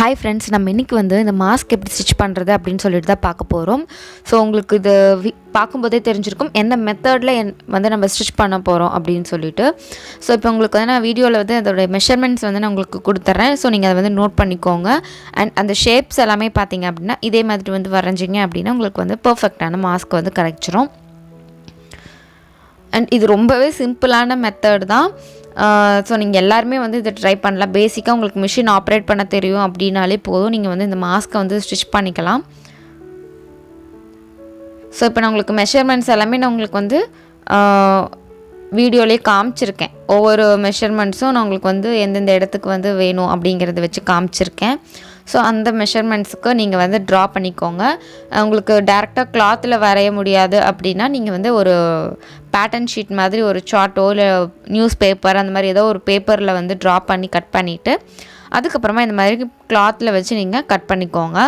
Hi friends, நம்ம இன்றைக்கி இந்த மாஸ்க் எப்படி ஸ்டிச் பண்ணுறது அப்படின்னு சொல்லிட்டு தான் பார்க்க போகிறோம். ஸோ உங்களுக்கு இது பார்க்கும்போதே தெரிஞ்சிருக்கும் எந்த மெத்தடில் நம்ம ஸ்டிச் பண்ண போகிறோம் அப்படின்னு சொல்லிட்டு. ஸோ இப்போ உங்களுக்கு நான் வீடியோவில் அதோடய மெஷர்மெண்ட்ஸ் நான் உங்களுக்கு கொடுத்துட்றேன். ஸோ நீங்கள் அதை நோட் பண்ணிக்கோங்க. அண்ட் அந்த ஷேப்ஸ் எல்லாமே பார்த்தீங்க அப்படின்னா இதே மாதிரி வரைஞ்சிங்க அப்படின்னா உங்களுக்கு பர்ஃபெக்டான மாஸ்க் கிடைச்சிரும். அண்ட் இது ரொம்பவே சிம்பிளான மெத்தட் தான். ஸோ நீங்கள் எல்லாருமே இதை ட்ரை பண்ணலாம். பேசிக்காக உங்களுக்கு மிஷின் ஆப்ரேட் பண்ண தெரியும் அப்படின்னாலே போதும், நீங்கள் இந்த மாஸ்க்கை ஸ்டிச் பண்ணிக்கலாம். ஸோ இப்போ நான் உங்களுக்கு மெஷர்மெண்ட்ஸ் எல்லாமே நான் உங்களுக்கு வீடியோலேயே காமிச்சிருக்கேன். ஒவ்வொரு மெஷர்மெண்ட்ஸும் நான் உங்களுக்கு எந்தெந்த இடத்துக்கு வேணும் அப்படிங்கிறத வச்சு காமிச்சிருக்கேன். ஸோ அந்த மெஷர்மெண்ட்ஸுக்கு நீங்கள் ட்ரா பண்ணிக்கோங்க. உங்களுக்கு டேரெக்டாக கிளாத்தில் வரைய முடியாது அப்படின்னா நீங்கள் ஒரு பேட்டர்ன் ஷீட் மாதிரி ஒரு சார்ட்டோ இல்லை நியூஸ் பேப்பர் அந்த மாதிரி ஏதோ ஒரு பேப்பரில் ட்ரா பண்ணி கட் பண்ணிவிட்டு அதுக்கப்புறமா இந்த மாதிரி கிளாத்தில் வச்சு நீங்கள் கட் பண்ணிக்கோங்க.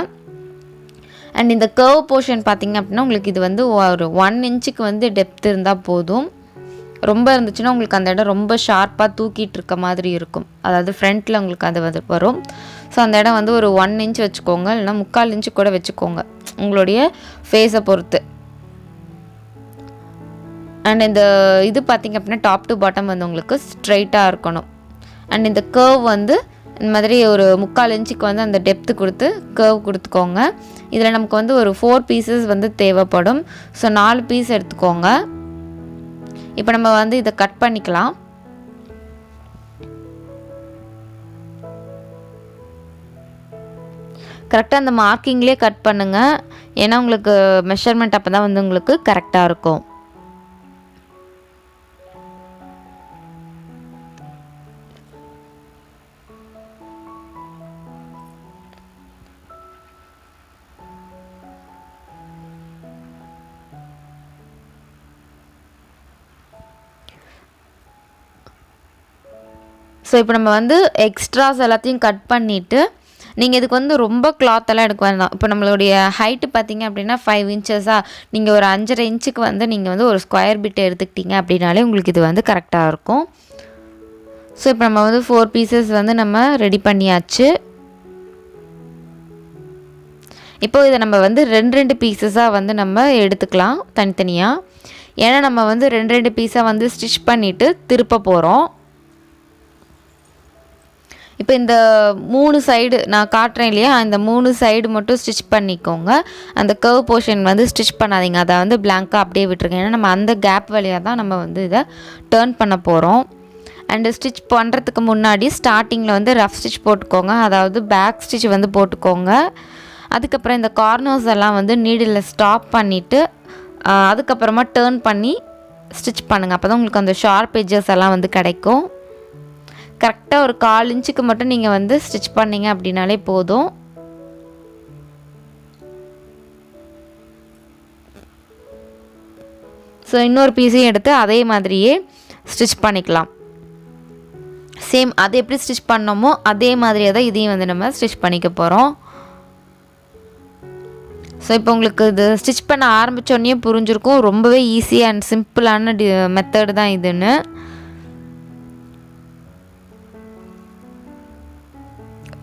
அண்ட் இந்த கர்வ் போர்ஷன் பார்த்திங்க அப்படின்னா உங்களுக்கு இது ஒரு 1 இன்ச்சுக்கு டெப்த் இருந்தால் போதும். ரொம்ப இருந்துச்சுன்னா உங்களுக்கு அந்த இடம் ரொம்ப ஷார்ப்பாக தூக்கிட்டு இருக்க மாதிரி இருக்கும். அதாவது ஃப்ரண்ட்டில் உங்களுக்கு அது வரும். ஸோ அந்த இடம் ஒரு 1 இன்ச் வச்சுக்கோங்க, இல்லைனா 3/4 இன்ச்சு கூட வச்சுக்கோங்க உங்களுடைய ஃபேஸை பொறுத்து. அண்ட் இந்த இது பார்த்திங்க அப்படின்னா டாப் டு பாட்டம் உங்களுக்கு ஸ்ட்ரைட்டாக இருக்கணும். அண்ட் இந்த கர்வ் இந்த மாதிரி ஒரு 3/4 இன்ச்சுக்கு அந்த டெப்த்து கொடுத்து கர்வ் கொடுத்துக்கோங்க. இதில் நமக்கு ஒரு 4 பீசஸ் தேவைப்படும். ஸோ 4 பீஸ் எடுத்துக்கோங்க. இப்போ நம்ம இதை கட் பண்ணிக்கலாம். கரெக்டாக அந்த மார்க்கிங்லேயே கட் பண்ணுங்கள். ஏன்னா உங்களுக்கு மெஷர்மெண்ட் அப்போ தான் உங்களுக்கு கரெக்டாக இருக்கும். ஸோ இப்போ நம்ம எக்ஸ்ட்ராஸ் எல்லாத்தையும் கட் பண்ணிவிட்டு நீங்கள் இதுக்கு ரொம்ப கிளாத்தெல்லாம் எடுக்க வேண்டாம். இப்போ நம்மளுடைய ஹைட்டு பார்த்திங்க அப்படின்னா 5 இன்ச்சஸாக நீங்கள் ஒரு 5.5 இன்ச்சுக்கு நீங்கள் ஒரு ஸ்கொயர் பிட் எடுத்துக்கிட்டீங்க அப்படின்னாலே உங்களுக்கு இது கரெக்டாக இருக்கும். ஸோ இப்போ நம்ம 4 பீசஸ் நம்ம ரெடி பண்ணியாச்சு. இப்போ இதை நம்ம 2 பீசஸாக நம்ம எடுத்துக்கலாம் தனித்தனியாக. ஏன்னா நம்ம 2 பீஸாக ஸ்டிச் பண்ணிவிட்டு திருப்ப போகிறோம். இப்போ இந்த 3 சைடு நான் காட்டுறேன் இல்லையா, இந்த 3 சைடு மட்டும் ஸ்டிச் பண்ணிக்கோங்க. அந்த கர்வ் போர்ஷன் ஸ்டிச் பண்ணாதீங்க, அதை பிளாங்காக அப்படியே விட்டுருங்க. ஏன்னா நம்ம அந்த கேப் வழியாக தான் நம்ம இதை டேர்ன் பண்ண போகிறோம். அண்டு ஸ்டிச் பண்ணுறதுக்கு முன்னாடி ஸ்டார்டிங்கில் ரஃப் ஸ்டிச் போட்டுக்கோங்க, அதாவது பேக் ஸ்டிச் போட்டுக்கோங்க. அதுக்கப்புறம் இந்த கார்னர்ஸ் எல்லாம் நீடில் ஸ்டாப் பண்ணிவிட்டு அதுக்கப்புறமா டேர்ன் பண்ணி ஸ்டிச் பண்ணுங்கள். அப்போ தான் உங்களுக்கு அந்த ஷார்ப் எட்ஜஸ் எல்லாம் கிடைக்கும். கரெக்டாக ஒரு 1/4 இன்ச்சுக்கு மட்டும் நீங்கள் ஸ்டிச் பண்ணிங்க அப்படின்னாலே போதும். ஸோ இன்னொரு பீஸையும் எடுத்து அதே மாதிரியே ஸ்டிச் பண்ணிக்கலாம். சேம் அது எப்படி ஸ்டிச் பண்ணோமோ அதே மாதிரியே தான் இதையும் நம்ம ஸ்டிச் பண்ணிக்க போகிறோம். ஸோ இப்போ உங்களுக்கு இது ஸ்டிச் பண்ண ஆரம்பித்தோடனே புரிஞ்சிருக்கும் ரொம்பவே ஈஸி அண்ட் சிம்பிளான மெத்தடு தான் இதுன்னு.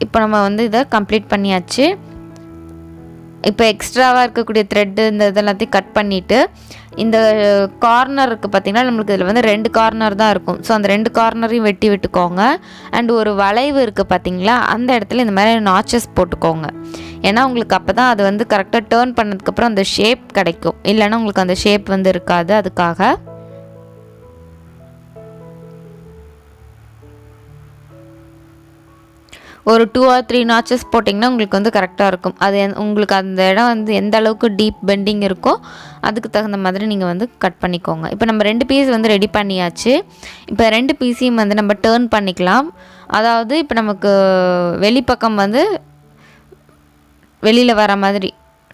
இப்போ நம்ம இதை கம்ப்ளீட் பண்ணியாச்சு. இப்போ எக்ஸ்ட்ராவாக இருக்கக்கூடிய த்ரெட்டு இந்த இதெல்லாத்தையும் கட் பண்ணிவிட்டு இந்த கார்னர் இருக்குது பார்த்திங்கன்னா, நம்மளுக்கு இதில் 2 கார்னர் தான் இருக்கும். ஸோ அந்த 2 கார்னரையும் வெட்டி விட்டுக்கோங்க. அண்ட் ஒரு வளைவு இருக்குது பார்த்திங்களா, அந்த இடத்துல இந்த மாதிரி நாச்சஸ் போட்டுக்கோங்க. ஏன்னா உங்களுக்கு அப்போ தான் அது கரெக்டாக டேர்ன் பண்ணதுக்கப்புறம் அந்த ஷேப் கிடைக்கும். இல்லைன்னா உங்களுக்கு அந்த ஷேப் இருக்காது. அதுக்காக ஒரு 2 or 3 நாச்சஸ் போட்டிங்கன்னா உங்களுக்கு கரெக்டாக இருக்கும். அது உங்களுக்கு அந்த இடம் எந்த அளவுக்கு டீப் பெண்டிங் இருக்கோ அதுக்கு தகுந்த மாதிரி நீங்கள் கட் பண்ணிக்கோங்க. இப்போ நம்ம 2 பீஸ் ரெடி பண்ணியாச்சு. இப்போ 2 பீஸையும் நம்ம டேர்ன் பண்ணிக்கலாம். அதாவது இப்போ நமக்கு வெளிப்பக்கம் வெளியில் வர மாதிரி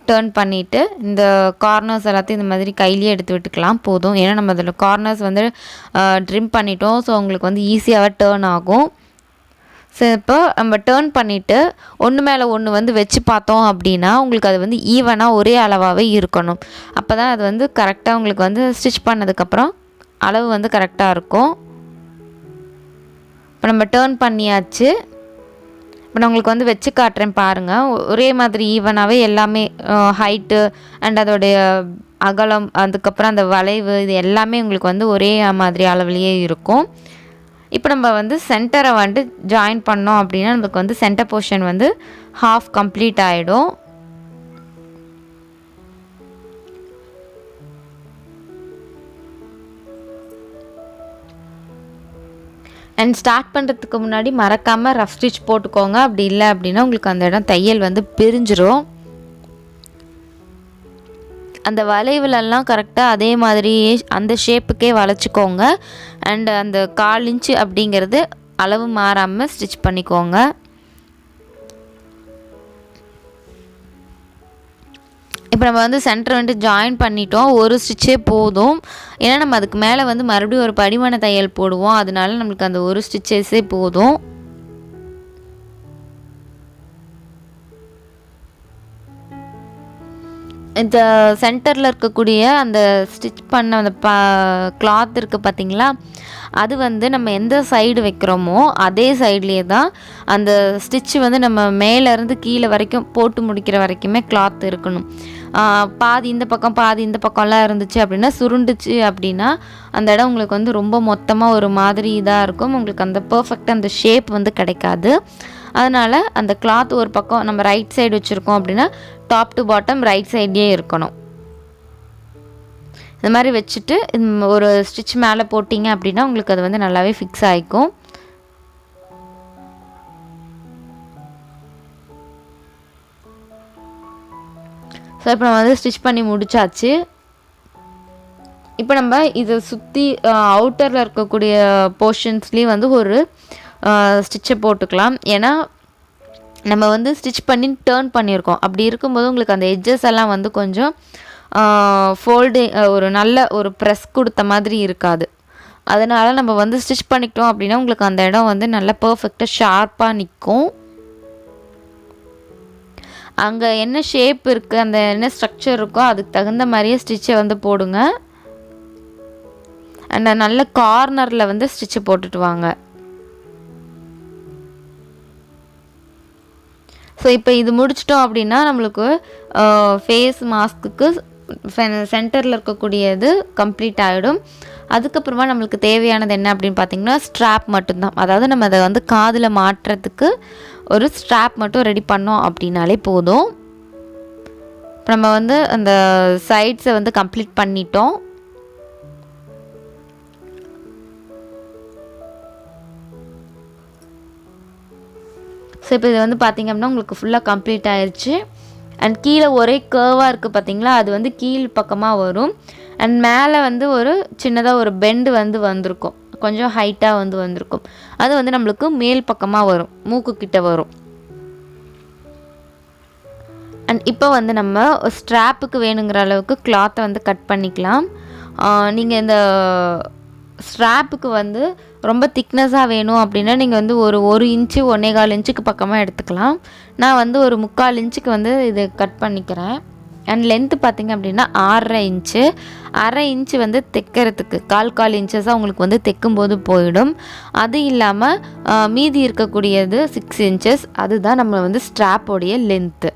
டேர்ன் பண்ணிவிட்டு இந்த கார்னர்ஸ் எல்லாத்தையும் இந்த மாதிரி கையிலேயே எடுத்து விட்டுக்கலாம் போதும். ஏன்னா நம்ம அதில் கார்னர்ஸ் ட்ரிம் பண்ணிட்டோம். ஸோ உங்களுக்கு ஈஸியாகவே டேர்ன் ஆகும். ஸோ இப்போ நம்ம டேர்ன் பண்ணிவிட்டு ஒன்று மேலே ஒன்று வச்சு பார்த்தோம் அப்படின்னா உங்களுக்கு அது ஈவனாக ஒரே அளவாகவே இருக்கணும். அப்போ தான் அது கரெக்டாக உங்களுக்கு ஸ்டிச் பண்ணதுக்கப்புறம் அளவு கரெக்டாக இருக்கும். இப்போ நம்ம டேர்ன் பண்ணியாச்சு. இப்போ நான் உங்களுக்கு வந்து வச்சு காட்டுறேன் பாருங்கள். ஒரே மாதிரி ஈவனாகவே எல்லாமே ஹைட்டு அண்ட் அதோடைய அகலம், அதுக்கப்புறம் அந்த வளைவு, இது எல்லாமே உங்களுக்கு வந்து ஒரே மாதிரி அளவுலேயே இருக்கும். இப்போ நம்ம வந்து சென்டரை வந்து ஜாயின் பண்ணோம் அப்படின்னா நமக்கு வந்து சென்டர் போர்ஷன் வந்து ஹாஃப் கம்ப்ளீட் ஆகிடும். அண்ட் ஸ்டார்ட் பண்ணுறதுக்கு முன்னாடி மறக்காமல் ரஃப் ஸ்டிச் போட்டுக்கோங்க. அப்படி இல்லை அப்படின்னா உங்களுக்கு அந்த இடம் தையல் வந்து பிரிஞ்சிரும். அந்த வளைவுலெல்லாம் கரெக்டாக அதே மாதிரி அந்த ஷேப்புக்கே வளைச்சிக்கோங்க. அண்ட் அந்த 1/4 இன்ச்சு அப்படிங்கிறது அளவு மாறாமல் ஸ்டிச் பண்ணிக்கோங்க. இப்போ நம்ம வந்து சென்டர் வந்து ஜாயின் பண்ணிட்டோம். ஒரு ஸ்டிச்சே போதும். ஏன்னா நம்ம அதுக்கு மேலே வந்து மறுபடியும் ஒரு படிமான தையல் போடுவோம். அதனால நம்மளுக்கு அந்த ஒரு ஸ்டிச்சஸே போதும். இந்த சென்டரில் இருக்கக்கூடிய அந்த ஸ்டிச் பண்ண அந்த கிளாத் இருக்குது பார்த்திங்களா, அது வந்து நம்ம எந்த சைடு வைக்கிறோமோ அதே சைட்லேயே தான் அந்த ஸ்டிச்சு வந்து நம்ம மேலேருந்து கீழே வரைக்கும் போட்டு முடிக்கிற வரைக்குமே கிளாத் இருக்கணும். பாதி இந்த பக்கம் பாதி இந்த பக்கம்லாம் இருந்துச்சு அப்படின்னா, சுருண்டுச்சு அப்படின்னா அந்த இடம் உங்களுக்கு வந்து ரொம்ப மொத்தமாக ஒரு மாதிரி இதாக இருக்கும். உங்களுக்கு அந்த பர்ஃபெக்டாக அந்த ஷேப் வந்து கிடைக்காது. அதனால் அந்த கிளாத் ஒரு பக்கம் நம்ம ரைட் சைடு வச்சுருக்கோம் அப்படின்னா டாப் டு பாட்டம் ரைட் சைட்லேயே இருக்கணும். இந்த மாதிரி வச்சுட்டு ஒரு ஸ்டிச் மேலே போட்டிங்க அப்படின்னா உங்களுக்கு அது வந்து நல்லாவே ஃபிக்ஸ் ஆகிக்கும். ஸோ இப்போ நம்ம வந்து ஸ்டிச் பண்ணி முடிச்சாச்சு. இப்போ நம்ம இதை சுற்றி அவுட்டரில் இருக்கக்கூடிய போர்ஷன்ஸ்லேயும் வந்து ஒரு ஸ்டிச்சை போட்டுக்கலாம். ஏன்னா நம்ம வந்து ஸ்டிச் பண்ணி டேர்ன் பண்ணியிருக்கோம். அப்படி இருக்கும்போது உங்களுக்கு அந்த எட்ஜஸ் எல்லாம் வந்து கொஞ்சம் ஒரு நல்ல ஒரு ப்ரெஸ் கொடுத்த மாதிரி இருக்காது. அதனால் நம்ம வந்து ஸ்டிச் பண்ணிக்கிட்டோம் அப்படின்னா உங்களுக்கு அந்த இடம் வந்து நல்லா பர்ஃபெக்டாக ஷார்ப்பாக நிற்கும். அங்கே என்ன ஷேப் இருக்குது, அந்த என்ன ஸ்ட்ரக்சர் இருக்கோ அதுக்கு தகுந்த மாதிரியே ஸ்டிச்சை வந்து போடுங்க. அண்ட் நல்ல கார்னரில் வந்து ஸ்டிச்சு போட்டுட்டு வாங்க. ஸோ இப்போ இது முடிச்சிட்டோம் அப்படின்னா நம்மளுக்கு ஃபேஸ் மாஸ்க்குக்கு சென்டரில் இருக்கக்கூடியது கம்ப்ளீட் ஆகிடும். அதுக்கப்புறமா நம்மளுக்கு தேவையானது என்ன அப்படின்னு பார்த்திங்கன்னா ஸ்ட்ராப் மட்டும்தான். அதாவது நம்ம அதை வந்து காதில் மாட்டுறதுக்கு ஒரு ஸ்ட்ராப் மட்டும் ரெடி பண்ணோம் அப்படின்னாலே போதும். நம்ம வந்து அந்த சைட்ஸை வந்து கம்ப்ளீட் பண்ணிட்டோம். ஸோ இப்போ இது வந்து பார்த்திங்க அப்படின்னா உங்களுக்கு ஃபுல்லாக கம்ப்ளீட் ஆயிடுச்சு. அண்ட் கீழே ஒரே கர்வாக இருக்குது பார்த்திங்களா, அது வந்து கீழ் பக்கமாக வரும். அண்ட் மேலே வந்து ஒரு சின்னதாக ஒரு பெண்டு வந்து வந்திருக்கும், கொஞ்சம் ஹைட்டாக வந்து வந்திருக்கும். அது வந்து நம்மளுக்கு மேல் பக்கமாக வரும், மூக்குக்கிட்ட வரும். அண்ட் இப்போ வந்து நம்ம ஸ்ட்ராப்புக்கு வேணுங்கிற அளவுக்கு கிளாத்தை வந்து கட் பண்ணிக்கலாம். நீங்கள் இந்த ஸ்ட்ராப்புக்கு வந்து ரொம்ப திக்னஸாக வேணும் அப்படின்னா நீங்கள் வந்து ஒரு இன்ச்சு 1.25 இன்ச்சுக்கு பக்கமாக எடுத்துக்கலாம். நான் வந்து ஒரு 3/4 இன்ச்சுக்கு வந்து இது கட் பண்ணிக்கிறேன். அண்ட் லென்த்து பார்த்திங்க அப்படின்னா 6.5 இன்ச்சு. 1/2 இன்ச்சு வந்து தைக்கிறதுக்கு 1/4 இன்ச்சஸாக உங்களுக்கு வந்து தைக்கும்போது போயிடும். அது இல்லாமல் மீதி இருக்கக்கூடியது 6 இன்ச்சஸ், அதுதான் நம்ம வந்து ஸ்ட்ராப்போடைய லென்த்து.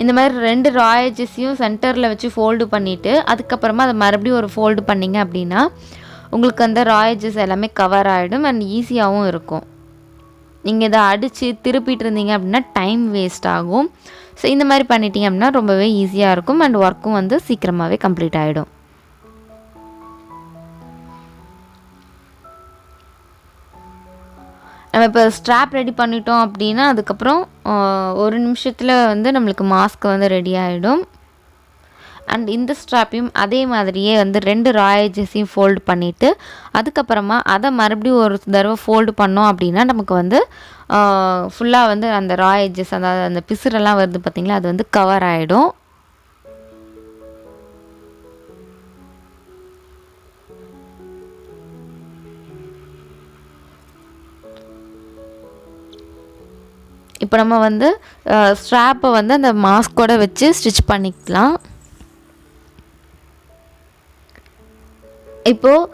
இந்த மாதிரி 2 ராயேஜஸையும் சென்டரில் வச்சு ஃபோல்டு பண்ணிவிட்டு அதுக்கப்புறமா அதை மறுபடியும் ஒரு ஃபோல்டு பண்ணிங்க அப்படின்னா உங்களுக்கு அந்த ராயேஜஸ் எல்லாமே கவர் ஆகிடும். அண்ட் ஈஸியாகவும் இருக்கும். நீங்கள் இதை அடித்து திருப்பிட்டு இருந்தீங்க அப்படின்னா டைம் வேஸ்ட் ஆகும். ஸோ இந்த மாதிரி பண்ணிட்டீங்க அப்படின்னா ரொம்பவே ஈஸியாக இருக்கும். அண்ட் ஒர்க்கும் வந்து சீக்கிரமாகவே கம்ப்ளீட் ஆகிடும். நம்ம இப்போ ஸ்ட்ராப் ரெடி பண்ணிட்டோம் அப்படின்னா அதுக்கப்புறம் 1 நிமிஷத்தில் வந்து நம்மளுக்கு மாஸ்க் வந்து ரெடி ஆகிடும். அண்ட் இந்த ஸ்ட்ராப்பையும் அதே மாதிரியே வந்து 2 ராயேஜஸையும் ஃபோல்டு பண்ணிவிட்டு அதுக்கப்புறமா அதை மறுபடியும் ஒரு தடவை ஃபோல்டு பண்ணோம் அப்படின்னா நமக்கு வந்து ஃபுல்லாக வந்து அந்த ராயேஜஸ், அதாவது அந்த பிசுரெல்லாம் வருது பார்த்திங்களா, அது வந்து கவர் ஆகிடும். இப்போ நம்ம வந்து ஸ்ட்ராப்பை வந்து அந்த மாஸ்கோட வச்சு ஸ்டிச் பண்ணிக்கலாம். இப்போது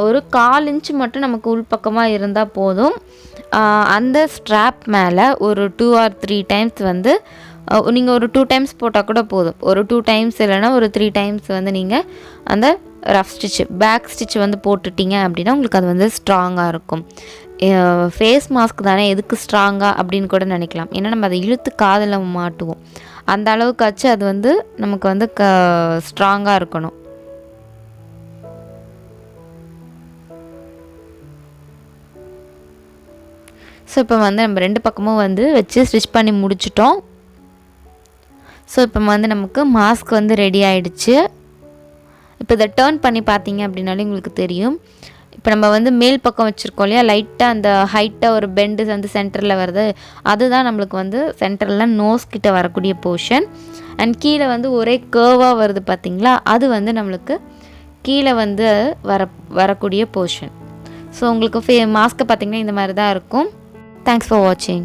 ஒரு 1/4 இன்ச் மட்டும் நமக்கு உள்பக்கமாக இருந்தால் போதும். அந்த ஸ்ட்ராப் மேலே ஒரு 2 or 3 டைம்ஸ் வந்து நீங்கள் ஒரு 2 டைம்ஸ் போட்டால் கூட போதும். ஒரு 2 டைம்ஸ் இல்லைனா ஒரு 3 டைம்ஸ் வந்து நீங்கள் அந்த ரஃப் ஸ்டிச்சு பேக் ஸ்டிச் வந்து போட்டுட்டிங்க அப்படின்னா உங்களுக்கு அது வந்து ஸ்ட்ராங்காக இருக்கும். ஃபேஸ் மாஸ்க் தானே எதுக்கு ஸ்ட்ராங்காக அப்படின்னு கூட நினைக்கலாம். ஏன்னா நம்ம அதை இழுத்து காதில் மாட்டுவோம். அந்த அளவுக்காச்சு அது வந்து நமக்கு வந்து ஸ்ட்ராங்காக இருக்கணும். ஸோ இப்போ வந்து நம்ம 2 பக்கமும் வந்து வச்சு ஸ்டிச் பண்ணி முடிச்சிட்டோம். ஸோ இப்போ வந்து நமக்கு மாஸ்க் வந்து ரெடி ஆகிடுச்சு. இப்போ இதை டேர்ன் பண்ணி பார்த்தீங்க அப்படின்னாலே உங்களுக்கு தெரியும். இப்போ நம்ம வந்து மேல் பக்கம் வச்சுருக்கோம் இல்லையா, லைட்டாக அந்த ஹைட்டாக ஒரு பெண்டு வந்து சென்டரில் வருது, அதுதான் நம்மளுக்கு வந்து சென்டரில் நோஸ் கிட்ட வரக்கூடிய போர்ஷன். அண்ட் கீழே வந்து ஒரே கேர்வாக வருது பார்த்திங்களா, அது வந்து நம்மளுக்கு கீழே வந்து வரக்கூடிய போர்ஷன். ஸோ உங்களுக்கு மாஸ்க்கை பார்த்திங்கன்னா இந்த மாதிரி தான் இருக்கும். தேங்க்ஸ் ஃபார் வாட்சிங்.